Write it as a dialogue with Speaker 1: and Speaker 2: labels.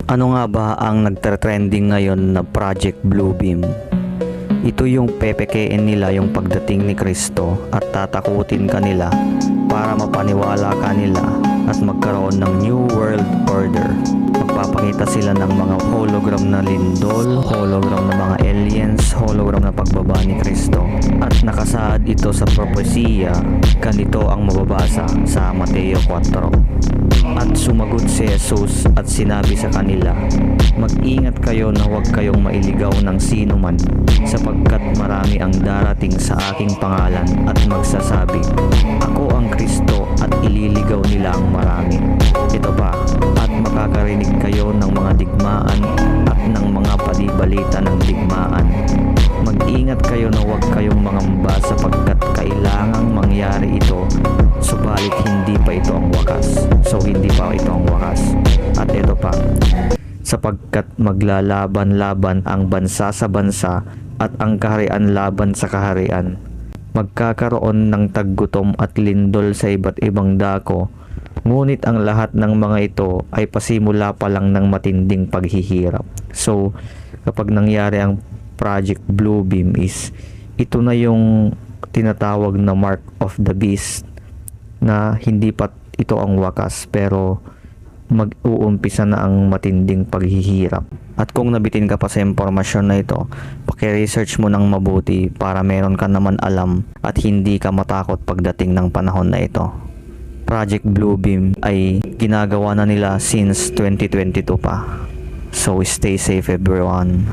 Speaker 1: Ano nga ba ang nagtre-trending ngayon na Project Bluebeam? Ito yung pepekein nila yung pagdating ni Kristo at tatakutin kanila para mapaniwala kanila at magkaroon ng New World Order. Magpapakita sila ng mga hologram na lindol, hologram na mga aliens, hologram na pagbaba ni Kristo. At nakasaad ito sa propesiya, ganito ang mababasa sa Mateo 4. At sumagot si Jesus at sinabi sa kanila, mag-ingat kayo na huwag kayong mailigaw ng sino man, sapagkat marami ang darating sa aking pangalan at magsasabi, ako ang Kristo, at ililigaw nila ang marami. Ito pa, at makakarinig kayo ng mga digmaan at ng mga palibalita ng digmaan. Mag-ingat kayo na huwag kayong mangamba sapagkat kailangang mangyari ito, subalit hindi pa ito ang wakas. So hindi pa ito ang wakas. At ito pa, sapagkat maglalaban-laban ang bansa sa bansa at ang kaharian laban sa kaharian. Magkakaroon ng taggutom at lindol sa iba't ibang dako, ngunit ang lahat ng mga ito ay pasimula pa lang ng matinding paghihirap. So kapag nangyari ang Project Bluebeam is ito na yung tinatawag na Mark of the Beast, na hindi pa ito ang wakas pero mag-uumpisa na ang matinding paghihirap. At kung nabitin ka pa sa impormasyon na ito, paki-research mo ng mabuti para meron ka naman alam at hindi ka matakot pagdating ng panahon na ito. Project Bluebeam ay ginagawa na nila since 2022 pa. So stay safe everyone.